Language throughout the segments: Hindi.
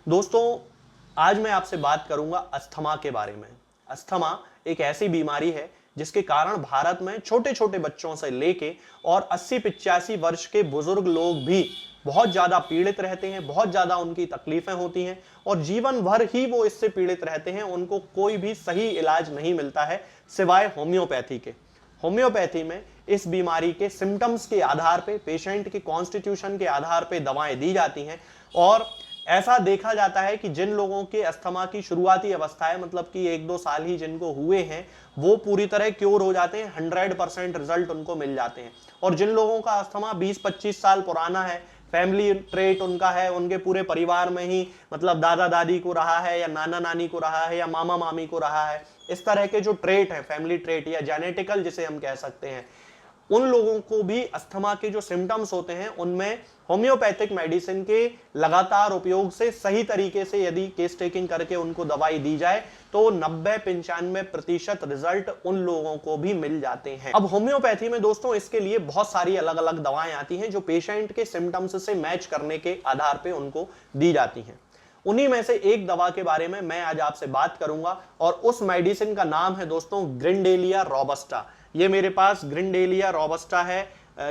दोस्तों, आज मैं आपसे बात करूंगा अस्थमा के बारे में। अस्थमा एक ऐसी बीमारी है जिसके कारण भारत में छोटे छोटे बच्चों से लेके और 80-85 वर्ष के बुजुर्ग लोग भी बहुत ज्यादा पीड़ित रहते हैं, बहुत ज्यादा उनकी तकलीफें होती हैं और जीवन भर ही वो इससे पीड़ित रहते हैं। उनको कोई भी सही इलाज नहीं मिलता है सिवाय होम्योपैथी के। होम्योपैथी में इस बीमारी के सिम्टम्स के आधार पे, पेशेंट के कॉन्स्टिट्यूशन के आधार पे दवाएं दी जाती हैं और ऐसा देखा जाता है कि जिन लोगों के अस्थमा की शुरुआती अवस्था है, मतलब कि 1-2 साल ही जिनको हुए हैं, वो पूरी तरह क्योर हो जाते हैं, 100% रिजल्ट उनको मिल जाते हैं। और जिन लोगों का अस्थमा 20-25 साल पुराना है, फैमिली ट्रेट उनका है, उनके पूरे परिवार में ही मतलब दादा दादी को रहा है या नाना नानी को रहा है या मामा मामी को रहा है, इस तरह के जो ट्रेट है, फैमिली ट्रेट या जेनेटिकल जिसे हम कह सकते हैं, उन लोगों को भी अस्थमा के जो सिम्टम्स होते हैं उनमें होम्योपैथिक मेडिसिन के लगातार उपयोग से सही तरीके से यदि केस टेकिंग करके उनको दवाई दी जाए तो 90-95% रिजल्ट उन लोगों को भी मिल जाते हैं। अब होम्योपैथी में दोस्तों इसके लिए बहुत सारी अलग अलग दवाएं आती हैं जो पेशेंट के सिम्टम्स से मैच करने के आधार पर उनको दी जाती हैं। उन्हीं में से एक दवा के बारे में मैं आज आपसे बात करूंगा और उस मेडिसिन का नाम है दोस्तों ग्रिंडेलिया रोबस्टा। ये मेरे पास ग्रिंडेलिया रोबस्टा है।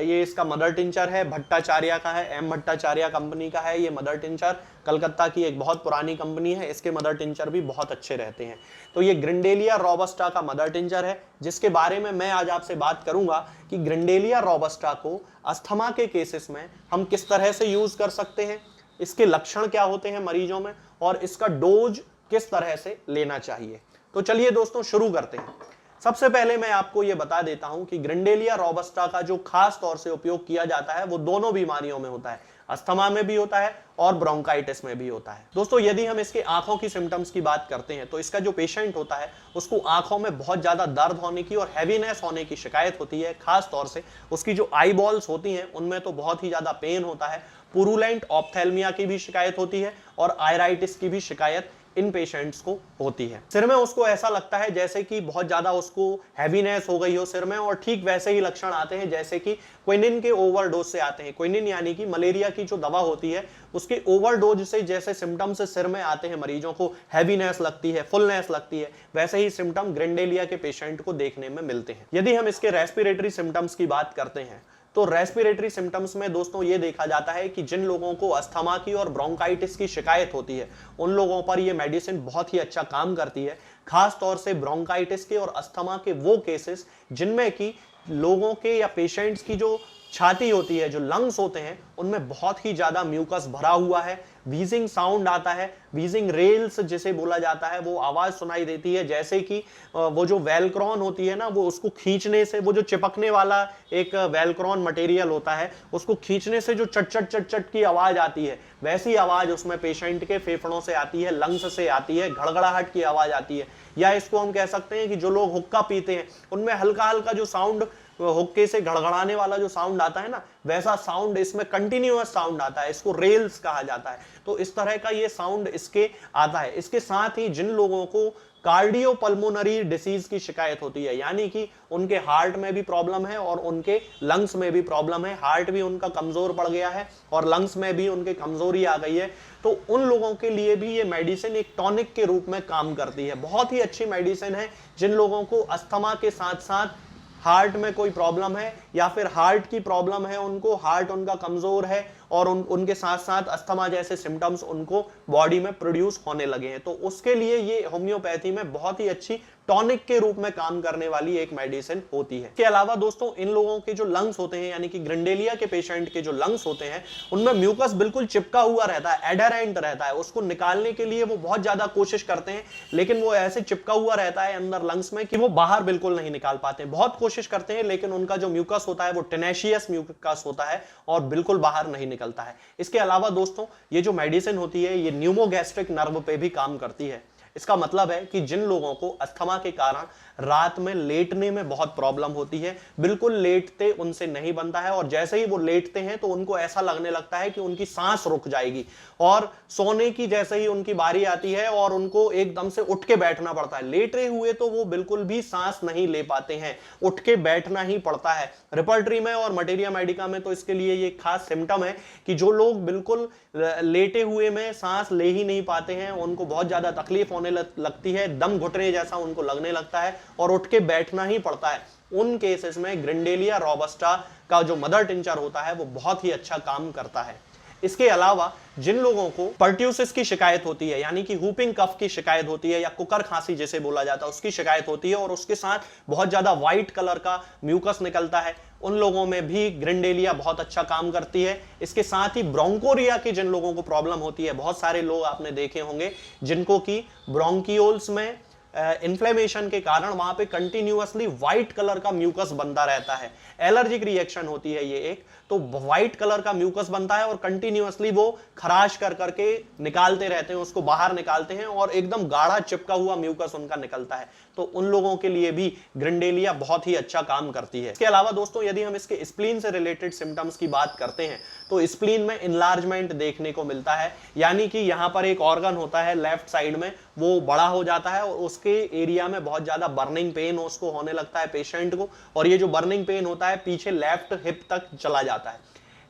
ये इसका मदर टिंचर है, भट्टाचार्य का है, एम भट्टाचार्य कंपनी का है। ये मदर टिंचर कलकत्ता की एक बहुत पुरानी कंपनी है, इसके मदर टिंचर भी बहुत अच्छे रहते हैं। तो ये ग्रिंडेलिया रोबस्टा का मदर टिंचर है जिसके बारे में मैं आज आपसे बात करूंगा कि ग्रिंडेलिया रोबस्टा को अस्थमा के केसेस में हम किस तरह से यूज कर सकते हैं, इसके लक्षण क्या होते हैं मरीजों में और इसका डोज किस तरह से लेना चाहिए। तो चलिए दोस्तों शुरू करते हैं। सबसे पहले मैं आपको यह बता देता हूं कि ग्रिंडेलिया रोबस्टा का जो खास तौर से उपयोग किया जाता है वो दोनों बीमारियों में होता है, अस्थमा में भी होता है और ब्रोंकाइटिस में भी होता है। दोस्तों यदि हम इसके आंखों की सिम्टम्स की बात करते हैं तो इसका जो पेशेंट होता है उसको आंखों में बहुत ज्यादा दर्द होने की और हैवीनेस होने की शिकायत होती है। खास तौर से उसकी जो आई बॉल्स होती हैं उनमें तो बहुत ही ज्यादा पेन होता है। पुरुलेंट ऑप्थेल्मिया की भी शिकायत होती है और आयराइटिस की भी शिकायत इन पेशेंट्स को होती है। सिर में उसको ऐसा लगता है जैसे कि बहुत ज्यादा उसको हैवीनेस हो गई हो सिर में और ठीक वैसे ही लक्षण आते हैं जैसे कि क्विनिन के ओवरडोज से आते हैं। क्विनिन यानी कि मलेरिया की जो दवा होती है उसके ओवरडोज से जैसे सिम्टम्स सिर में आते हैं, मरीजों को हैवीनेस लगती है, फुलनेस लगती है, वैसे ही सिम्टम ग्रिंडेलिया के पेशेंट को देखने में मिलते हैं। यदि हम इसके रेस्पिरेटरी सिम्टम्स की बात करते हैं तो रेस्पिरेटरी सिम्टम्स में दोस्तों ये देखा जाता है कि जिन लोगों को अस्थमा की और ब्रोंकाइटिस की शिकायत होती है उन लोगों पर ये मेडिसिन बहुत ही अच्छा काम करती है। खास तौर से ब्रोंकाइटिस के और अस्थमा के वो केसेस जिनमें कि लोगों के या पेशेंट्स की जो छाती होती है, जो लंग्स होते हैं, उनमें बहुत ही ज्यादा म्यूकस भरा हुआ है, व्हीजिंग साउंड आता है, व्हीजिंग रेल्स जिसे बोला जाता है, वो आवाज सुनाई देती है जैसे कि वो जो वेलक्रॉन होती है ना, वो उसको खींचने से, वो जो चिपकने वाला एक वेलक्रॉन मटेरियल होता है, उसको खींचने से जो चट चट चट चट की आवाज आती है, वैसी आवाज उसमें पेशेंट के फेफड़ों से आती है, लंग्स से आती है, घड़घड़ाहट की आवाज आती है। या इसको हम कह सकते हैं कि जो लोग हुक्का पीते हैं उनमें हल्का हल्का जो साउंड, हुक्के से घड़घड़ाने वाला जो साउंड आता है ना, वैसा साउंड इसमें कंटिन्यूअस साउंड आता है, इसको रेल्स कहा जाता है। तो इस तरह का ये साउंड इसके आता है। इसके साथ ही जिन लोगों को कार्डियोपल्मोनरी डिसीज की शिकायत होती है, यानी कि उनके हार्ट में भी प्रॉब्लम है और उनके लंग्स में भी प्रॉब्लम है, हार्ट भी उनका कमजोर पड़ गया है और लंग्स में भी उनके कमजोरी आ गई है, तो उन लोगों के लिए भी ये मेडिसिन एक टॉनिक के रूप में काम करती है। बहुत ही अच्छी मेडिसिन है जिन लोगों को अस्थमा के साथ साथ हार्ट में कोई प्रॉब्लम है या फिर हार्ट की प्रॉब्लम है, उनको हार्ट उनका कमजोर है और उनके साथ साथ अस्थमा जैसे सिम्टम्स उनको बॉडी में प्रोड्यूस होने लगे हैं, तो उसके लिए ये होम्योपैथी में बहुत ही अच्छी टॉनिक के रूप में काम करने वाली एक मेडिसिन होती है। इसके अलावा दोस्तों इन लोगों के जो लंग्स होते हैं, यानी कि ग्रिंडेलिया के पेशेंट के जो लंग्स होते हैं, उनमें म्यूकस बिल्कुल चिपका हुआ रहता है, एडहेरेंट रहता है। उसको निकालने के लिए वो बहुत ज्यादा कोशिश करते हैं लेकिन वो ऐसे चिपका हुआ रहता है अंदर लंग्स में कि वो बाहर बिल्कुल नहीं निकाल पाते। बहुत कोशिश करते हैं लेकिन उनका जो म्यूकस होता है वो टेनेशियस म्यूकस होता है और बिल्कुल बाहर नहीं निकलता है। इसके अलावा दोस्तों ये जो मेडिसिन होती है ये न्यूमोगैस्ट्रिक नर्व पे भी काम करती है। इसका मतलब है कि जिन लोगों को अस्थमा के कारण रात में लेटने में बहुत प्रॉब्लम होती है, बिल्कुल लेटते उनसे नहीं बनता है और जैसे ही वो लेटते हैं तो उनको ऐसा लगने लगता है कि उनकी सांस रुक जाएगी और सोने की जैसे ही उनकी बारी आती है और उनको एकदम से उठ के बैठना पड़ता है। लेटे हुए तो वो बिल्कुल भी सांस नहीं ले पाते हैं, उठ के बैठना ही पड़ता है। रिपर्टरी में और मटेरिया मेडिका में तो इसके लिए ये खास सिम्टम है कि जो लोग बिल्कुल लेटे हुए में सांस ले ही नहीं पाते हैं, उनको बहुत ज्यादा तकलीफ होने लगती है, दम घुटने जैसा उनको लगने लगता है और उठ के बैठना ही पड़ता है। उन केसेस में ग्रिंडेलिया रोबस्टा का जो मदर टिंचर होता है वो बहुत ही अच्छा काम करता है। इसके अलावा जिन लोगों को पर्ट्यूसिस की शिकायत होती है, यानी कि हुपिंग कफ की शिकायत होती है या कुकर खांसी जिसे बोला जाता है उसकी शिकायत होती है और उसके साथ बहुत ज्यादा व्हाइट कलर का म्यूकस निकलता है, उन लोगों में भी ग्रिंडेलिया बहुत अच्छा काम करती है। इसके साथ ही ब्रोंकोरिया की जिन लोगों को प्रॉब्लम होती है, बहुत सारे लोग आपने देखे होंगे जिनको कि ब्रोंकियोल्स में इन्फ्लेमेशन के कारण वहां पे कंटिन्यूअसली व्हाइट कलर का म्यूकस बनता रहता है। एलर्जिक रिएक्शन होती है ये एक, तो व्हाइट कलर का म्यूकस बनता है और कंटिन्यूअसली वो खराश कर करके निकालते रहते हैं, उसको बाहर निकालते हैं और एकदम गाढ़ा चिपका हुआ म्यूकस उनका निकलता है। तो उन लोगों के लिए भी ग्रिंडेलिया बहुत ही अच्छा काम करती है। इसके अलावा दोस्तों यदि हम इसके स्प्लीन से रिलेटेड सिम्टम्स की बात करते हैं तो स्प्लीन में इनलार्जमेंट देखने को मिलता है, यानी कि यहां पर एक ऑर्गन होता है लेफ्ट साइड में, वो बड़ा हो जाता है और उसके एरिया में बहुत ज्यादा बर्निंग पेन उसको होने लगता है पेशेंट को, और ये जो बर्निंग पेन होता है पीछे लेफ्ट हिप तक चला जाता है।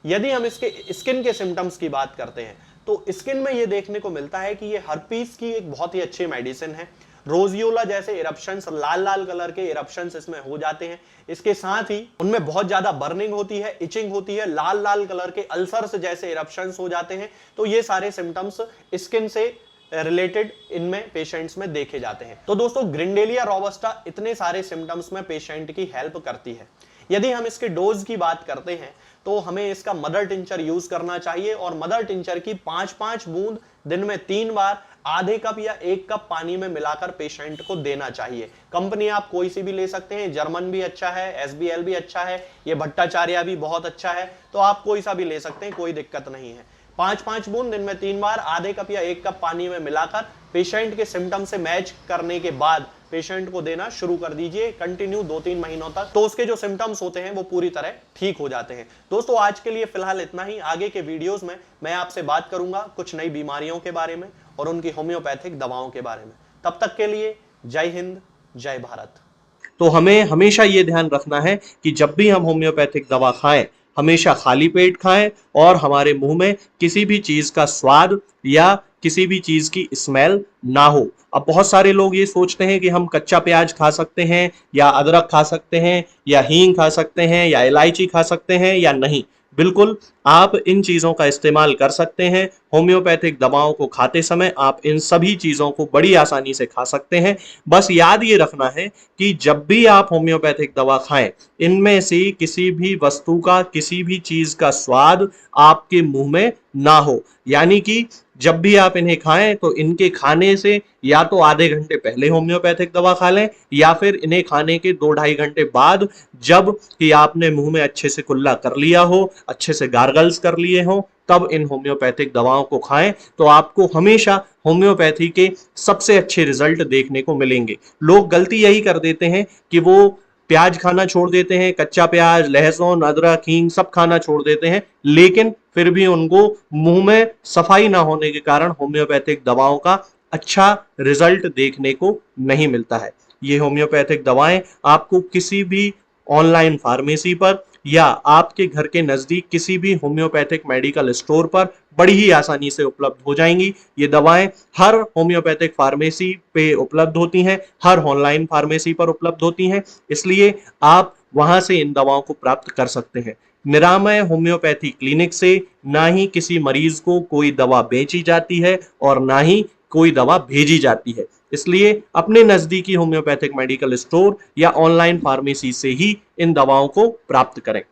यदि हम इसके स्किन के सिम्टम्स की बात करते हैं तो स्किन में ये देखने को मिलता है कि ये हर्पीस की एक बहुत ही अच्छी मेडिसिन है। रोजियोला जैसे इरप्शंस, लाल लाल कलर के इरप्शंस इसमें हो जाते हैं। इसके साथ ही उनमें बहुत ज्यादा बर्निंग होती है, इचिंग होती है, लाल लाल कलर के अल्सर्स जैसे इरप्शंस हो जाते हैं। तो ये सारे सिम्टम्स स्किन से रिलेटेड इनमें पेशेंट्स में देखे जाते हैं। तो दोस्तों ग्रिंडेलिया रोबस्टा इतने सारे सिम्टम्स में पेशेंट की हेल्प करती है। यदि हम इसके डोज की बात करते हैं तो हमें इसका मदर टिंचर यूज करना चाहिए और मदर टिंचर की 5-5 बूंद दिन में 3 बार आधे कप या 1 कप पानी में मिलाकर पेशेंट को देना चाहिए। कंपनी आप कोई सी भी ले सकते हैं, जर्मन भी अच्छा है, एसबीएल भी अच्छा है, ये भट्टाचार्य भी बहुत अच्छा है, तो आप कोई सा भी ले सकते हैं, कोई दिक्कत नहीं है। 5-5 बूंद दिन में 3 बार आधे कप या 1 कप पानी में मिलाकर पेशेंट के सिम्टम से मैच करने के बाद पेशेंट को देना शुरू कर दीजिए कंटिन्यू 2-3 महीनों तक, तो उसके जो सिम्टम्स होते हैं वो पूरी तरह ठीक हो जाते हैं। दोस्तों आज के लिए फिलहाल इतना ही। आगे के वीडियोस में मैं आपसे बात करूंगा कुछ नई बीमारियों के बारे में और उनकी होम्योपैथिक दवाओं के बारे में। तब तक के लिए जय हिंद, जय भारत। तो हमें हमेशा ये ध्यान रखना है कि जब भी हम होम्योपैथिक दवा खाएं हमेशा खाली पेट खाएं और हमारे मुंह में किसी भी चीज का स्वाद या किसी भी चीज की स्मेल ना हो। अब बहुत सारे लोग ये सोचते हैं कि हम कच्चा प्याज खा सकते हैं या अदरक खा सकते हैं या हींग खा सकते हैं या इलायची खा सकते हैं या नहीं। बिल्कुल आप इन चीजों का इस्तेमाल कर सकते हैं। होम्योपैथिक दवाओं को खाते समय आप इन सभी चीजों को बड़ी आसानी से खा सकते हैं। बस याद ये रखना है कि जब भी आप होम्योपैथिक दवा खाएं इनमें से किसी भी वस्तु का, किसी भी चीज का स्वाद आपके मुंह में ना हो। यानी कि जब भी आप इन्हें खाएं तो इनके खाने से या तो आधे घंटे पहले होम्योपैथिक दवा खा लें या फिर इन्हें खाने के 2-2.5 घंटे बाद, जब कि आपने मुंह में अच्छे से कुल्ला कर लिया हो, अच्छे से गार्गल्स कर लिए हो, तब इन होम्योपैथिक दवाओं को खाएं। तो आपको हमेशा होम्योपैथी के सबसे अच्छे रिजल्ट देखने को मिलेंगे। लोग गलती यही कर देते हैं कि वो प्याज खाना छोड़ देते हैं, कच्चा प्याज, लहसुन, अदरक, हींग सब खाना छोड़ देते हैं, लेकिन फिर भी उनको मुंह में सफाई ना होने के कारण होम्योपैथिक दवाओं का अच्छा रिजल्ट देखने को नहीं मिलता है। ये होम्योपैथिक दवाएं आपको किसी भी ऑनलाइन फार्मेसी पर या आपके घर के नजदीक किसी भी होम्योपैथिक मेडिकल स्टोर पर बड़ी ही आसानी से उपलब्ध हो जाएंगी। ये दवाएं हर होम्योपैथिक फार्मेसी पे उपलब्ध होती हैं, हर ऑनलाइन फार्मेसी पर उपलब्ध होती हैं, इसलिए आप वहां से इन दवाओं को प्राप्त कर सकते हैं। निरामय होम्योपैथी क्लिनिक से ना ही किसी मरीज को कोई दवा बेची जाती है और ना ही कोई दवा भेजी जाती है। इसलिए अपने नजदीकी होम्योपैथिक मेडिकल स्टोर या ऑनलाइन फार्मेसी से ही इन दवाओं को प्राप्त करें।